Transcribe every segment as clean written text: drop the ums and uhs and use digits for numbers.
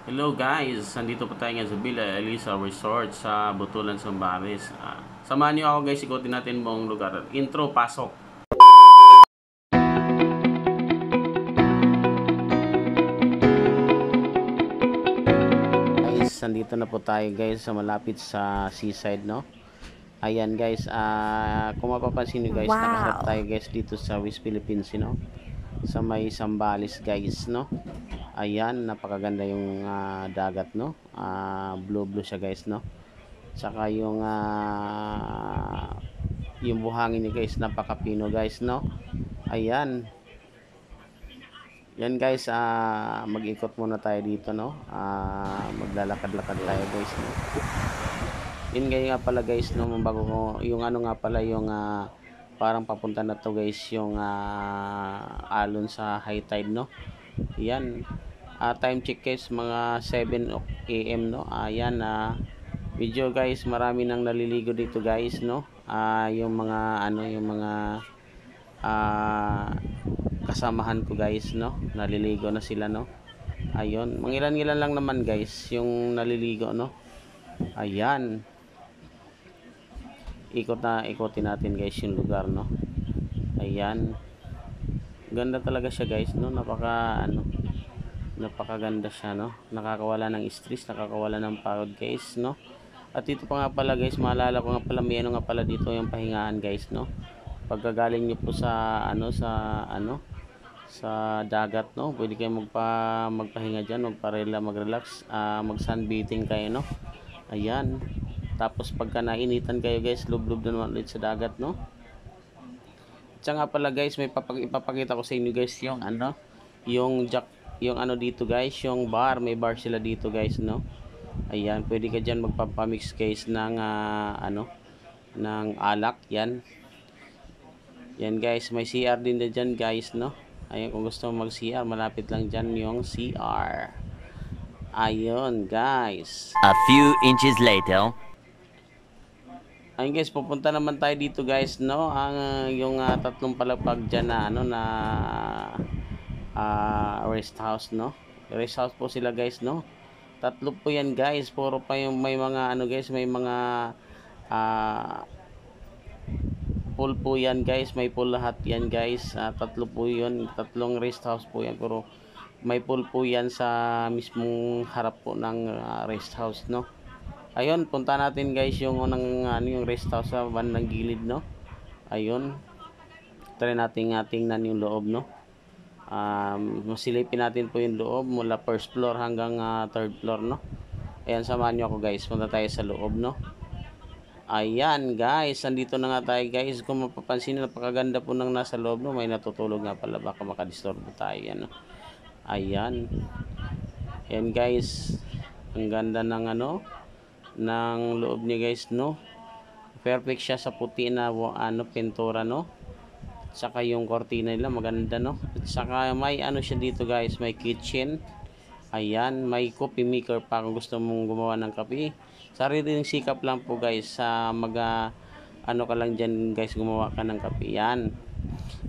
Hello guys, nandito po tayo ngayon sa Villa Elisa Resort sa Butulan, Zambales. Samahan niyo ako guys, ikutin natin buong lugar. Intro, pasok! Guys, nandito na po tayo guys sa malapit sa seaside, no? Ayan guys, kung mapapansin niyo guys, nakaharap Wow. tayo guys dito sa West Philippines, no? Sa may Zambales guys, no? Ayan, napakaganda yung dagat, no? Blue siya guys, no? Tsaka yung buhangin niya guys, napakapino guys, no? Ayan. Yan guys, mag-ikot muna tayo dito, no? Maglalakad-lakad tayo guys, no? Yun nga pala guys, no? Bago ko, yung ano nga pala, yung parang papunta na to guys, yung alon sa high tide, no? Yan. Time check guys, mga 7 AM, no? Ayan, video guys, marami nang naliligo dito guys, no? Yung mga ano, yung mga ah kasamahan ko guys, no? Naliligo na sila, no? Ayun, mangilan-ngilan lang naman guys yung naliligo, no? Ayan, ikotin natin guys yung lugar, no? Ayan, ganda talaga siya guys, no? Napakaganda siya, no? Nakakawala ng stress, nakakawala ng pagod guys, no? At dito pa nga pala guys, maalala ko nga pala, may ano nga pala dito yung pahingaan guys, no? Pagkagaling nyo po sa sa dagat, no, pwede kayo magpahinga diyan, mag-relax, mag sunbathing kayo, no. Ayan, tapos pagka nainitan kayo guys, lublob na naman ulit sa dagat, no. Tsaka nga pala guys, may ipapakita ko sa inyo guys yung yung jack, yung dito guys, yung bar, may bar sila dito guys, no. Ayan, pwede ka diyan magpapamix guys ng ng alak. Yan guys, may CR din na dyan guys, no. Ayun, kung gusto mo mag CR, malapit lang dyan yung CR. Ayun guys. A few inches later. Ayun guys, pupunta naman tayo dito guys, no. Yung tatlong palapag dyan na rest house, no. Rest house po sila guys, no. Tatlo po yan guys, puro pa yung may mga guys, may mga pool po yan guys, may pool lahat yan guys. Tatlo po yun, tatlong rest house po yan, pero may pool po yan sa mismong harap po ng rest house, no. Ayun, punta natin guys yung unang yung rest house sa bandang gilid, no. Ayun, try natin tingnan yung loob, no. Masilipin natin po yung loob mula first floor hanggang third floor, no. Ayan, samahan nyo ako guys, punta tayo sa loob, no. Ayan guys, andito na nga tayo guys. Kung mapapansin, napakaganda po ng nasa loob, no. May natutulog nga pala, baka makadisturbo tayo yan, no? Ayan. Ayan guys, ang ganda ng ng loob niya guys, no. Perfect siya sa puti na pintura, no. Saka yung cortina nila maganda, no. At saka may siya dito guys, may kitchen. Ayan, may coffee maker pa kung gusto mong gumawa ng kape. Sariling sikap lang po guys, sa ka lang dyan guys, gumawa ka ng kape. Yan.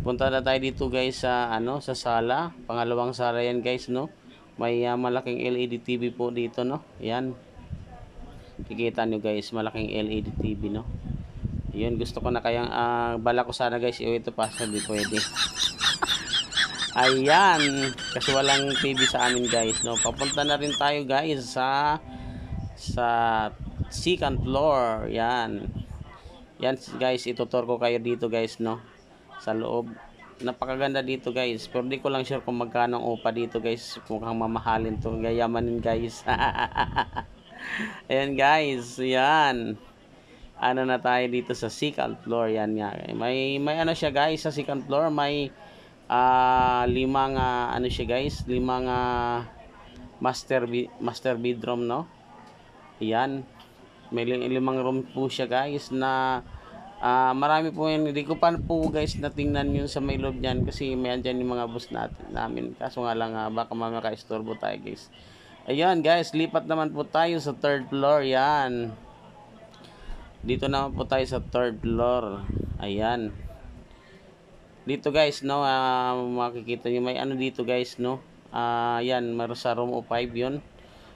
Punta na tayo dito guys sa sa sala. Pangalawang sala yan guys, no. May malaking LED TV po dito, no. Yan. Kikita nyo guys, malaking LED TV, no. Yun, gusto ko na kayang bala ko sana guys, ito pa, sabi pwede. Ayan, kasi walang TV sa amin guys, no. Papunta na rin tayo guys sa second floor. Yan. Yan guys, itutur ko kayo dito guys, no. Sa loob. Napakaganda dito guys. Pero di ko lang sure kung magkano ang upa dito guys. Mukhang mamahalin to. Gayamanin guys. Ayan guys. Yan. Na tayo dito sa second floor. Yan nga. May siya guys sa second floor. May limang siya guys, limang master bedroom, no. Ayan, may limang room po siya guys, na marami po yan. Hindi ko pa po guys natingnan yun sa may loob niyan, kasi may andyan yung mga bus namin, kaso nga lang baka makaistorbo tayo guys. Ayan guys, lipat naman po tayo sa third floor. Yan, dito naman po tayo sa third floor. Ayan, dito guys, no, makikita niyo may dito guys, no. Yan, sa room 5 yun.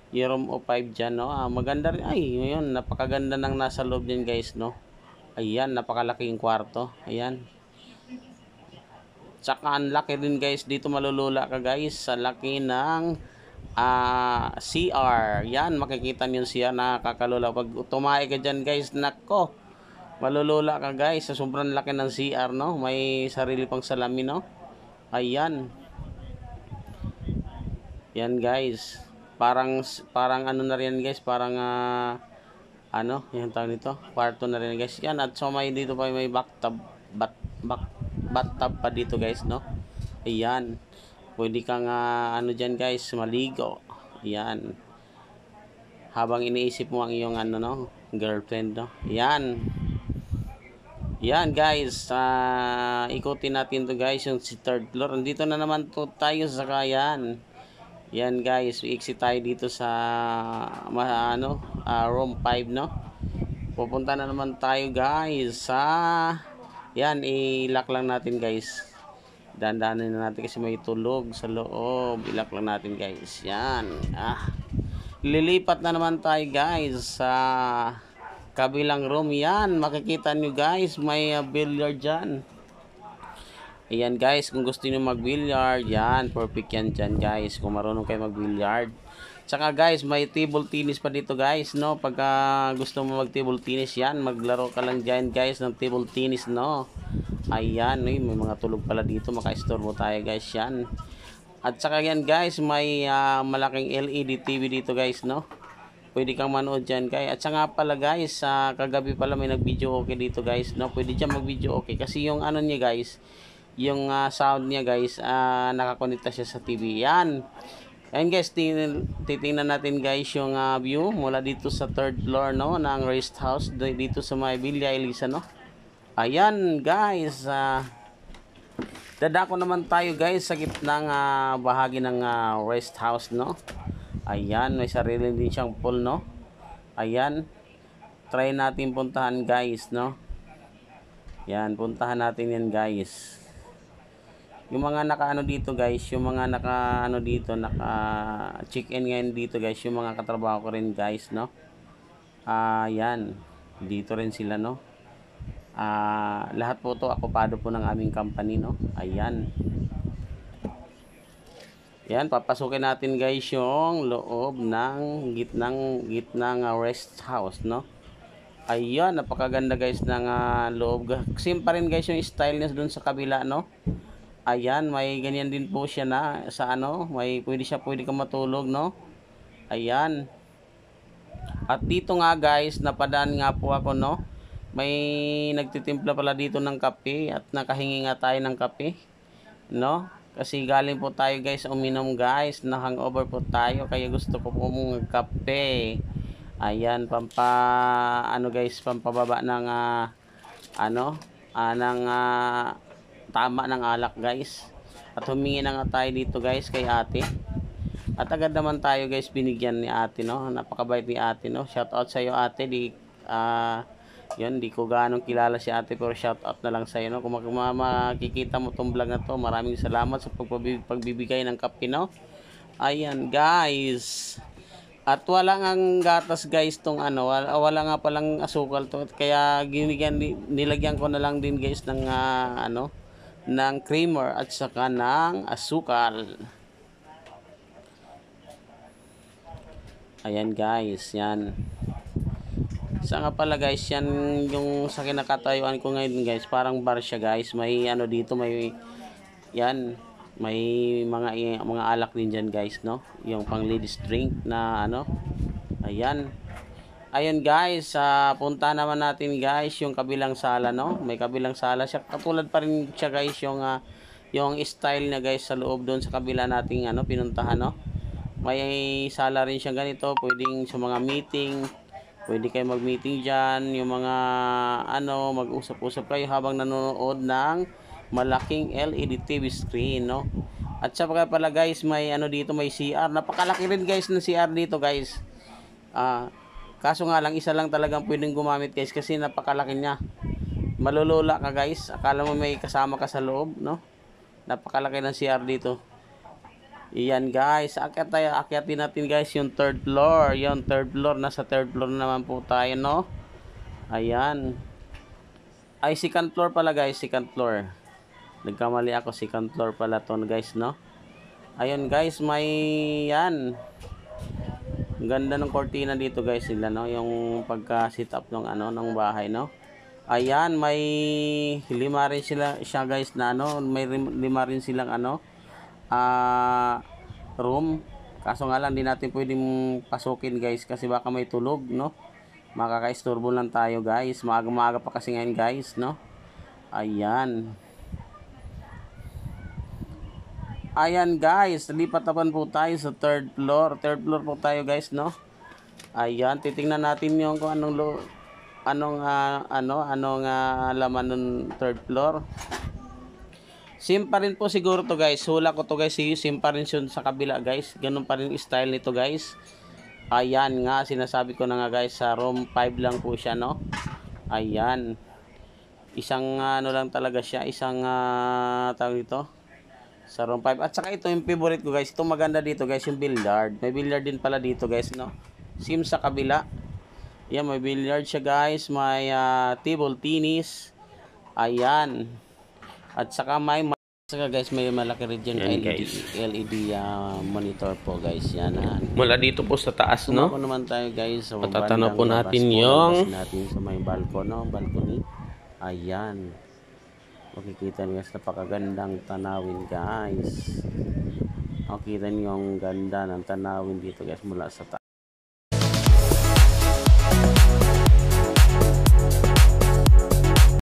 Yung room o 5 dyan, no? Maganda rin. Ay, ngayon, napakaganda ng nasa loob din, guys, no? Ayan, napakalaking kwarto. Ayan. Tsaka ang laki din, guys. Dito malulula ka, guys, sa laki ng CR. Yan, makikita niyo yung CR, nakakalula. Pag tumae ka dyan, guys, nako, malulula ka, guys, sa sobrang laki ng CR, no? May sarili pang salamin, no? Ayan. Yan, guys. Parang ano na rin, guys, parang ano, yung tawag nito, kwarto na rin, guys. Yan, at so may dito pa may bathtub pa dito, guys, no? Ayan. Pwede kang ano dyan, guys, maligo. Ayan. Habang iniisip mo ang iyong ano, no, girlfriend, no? Ayan. Yan, guys, ikutin natin to, guys, yung si third floor. Nandito na naman to tayo sa kayan. Yan, guys, exit tayo dito sa room 5, no? Pupunta na naman tayo, guys, sa yan, i-lock lang natin, guys. Dandanin na natin kasi may tulog sa loob. I-lock lang natin, guys. Yan. Lilipat na naman tayo, guys, sa kabilang room. Yan, makikita nyo, guys, may billiard dyan. Ayan, guys, kung gusto niyo mag-billiard, yan, perfect yan dyan, guys, kung marunong kayo mag-billiard. Tsaka, guys, may table tennis pa dito, guys, no? Pagka gusto mo mag-table tennis, yan, maglaro ka lang dyan, guys, ng table tennis, no? Ayan, may mga tulog pala dito, maka-istorbo tayo, guys, yan. At saka yan, guys, may malaking LED TV dito, guys, no? Pwede kang manood dyan, guys. At saka pala, guys, kagabi pala may nag-video okay dito, guys, no? Pwede dyan mag-video okay, kasi yung ano niya, guys, yung sound niya, guys, nakakonekta siya sa TV. Yan. Ayan, guys, titingnan natin, guys, yung view mula dito sa third floor, no, ng rest house dito sa may Villa Elisa, no. Ayan, guys, dadako naman tayo, guys, sa gitnang bahagi ng rest house, no. Ayan, may sarili din siyang pool, no. Ayan, try natin puntahan, guys, no. Yan, puntahan natin yan, guys. Yung mga naka-ano dito, guys, yung mga naka-ano dito, naka-check-in ngayon dito, guys, yung mga katrabaho ko rin, guys, no? Yan. Dito rin sila, no? Lahat po to akupado po ng aming company, no? Ayan. Yan, papasukin natin, guys, yung loob ng gitnang rest house, no? Ayan, napakaganda, guys, ng loob. Same pa rin, guys, yung style niya dun sa kabila, no? Ayan, may ganyan din po siya na sa ano, pwede kang matulog, no? Ayan. At dito nga, guys, napadaan nga po ako, no? May nagtitimpla pala dito ng kape at nakahingi nga tayo ng kape, no? Kasi galing po tayo, guys, uminom, guys, na hangover po tayo, kaya gusto ko po mong kape. Ayan, guys, pampababa ng tama ng alak, guys. At humingi na nga tayo dito, guys, kay ate. At agad naman tayo, guys, binigyan ni ate, no. Napakabait ni ate, no. Shout out sa iyo, ate. Yun, di ko ganong kilala si ate, pero shout out na lang sa iyo, no. Kung makikita mo tong vlog na to, maraming salamat sa pagbibigay ng kape, no. Ayan, guys. At wala ngang gatas, guys, tong wala nga palang asukal to. Kaya nilagyan ko na lang din, guys, ng ng creamer at saka ng asukal. Ayan, guys, yan. Sa nga pala, guys, yan yung sa kinakatayuan ko ngayon, guys, parang bar siya, guys. May dito, may yan, may mga alak din dyan, guys, no, yung pang ladies drink na ayan. Ayun, guys, punta naman natin, guys, yung kabilang sala, no. May kabilang sala siya, katulad pa rin siya, guys, yung style na, guys, sa loob doon sa kabila nating pinuntahan, no. May sala rin siya ganito, pwedeng sa mga meeting, pwede kayo mag-meeting diyan, yung mga mag-usap-usap kayo habang nanonood ng malaking LED TV screen, no. At saka pala, guys, may dito, may CR. Napakalaki rin, guys, ng CR dito, guys. Kaso nga lang, isa lang talagang pwedeng gumamit, guys, kasi napakalaki niya. Malulula ka, guys. Akala mo may kasama ka sa loob, no? Napakalaki ng CR dito. Iyan guys, akyatin natin guys yung third floor. Yung third floor, nasa third floor naman po tayo, no? Ayan. Ay, second floor pala guys, second floor. Nagkamali ako, second floor pala to guys, no? Ayun guys, may yan. Ang ganda ng cortina dito guys sila, no? Yung pagka-sit up ng ano ng bahay, no? Ayan, may lima rin siya guys na ano, may lima rin silang ano, room. Kaso nga lang di natin pwedeng pasukin guys kasi baka may tulog, no? Makaka-istorbo lang tayo guys. Maaga-maaga pa kasi ngayon guys, no? Ayan. Ayan guys, lipat naman po tayo sa third floor. Third floor po tayo guys, no? Ayan, titingnan natin yung kung anong laman ng third floor. Same pa rin po siguro to guys. Hula ko to guys, same pa rin yun sa kabila guys. Ganun pa rin style nito guys. Ayan nga, sinasabi ko na nga guys, sa room 5 lang po siya, no? Ayan. Isang ano lang talaga siya, isang tawag dito sa room 5. At saka ito yung favorite ko guys. Ito maganda dito guys, yung billiard. May billiard din pala dito guys, no? Same sa kabila. Yan, may billiard siya guys. May table tennis. Ayan. At saka guys, may malaki rin dyan LED monitor po guys. Yan. Mula dito po sa taas, no? Tumako naman tayo guys. Sa Patatanaw po natin natin sa may balcony. Ayan. Makikita niyo guys, napakagandang tanawin guys. Makikita niyo yung ganda ng tanawin dito guys mula sa taas.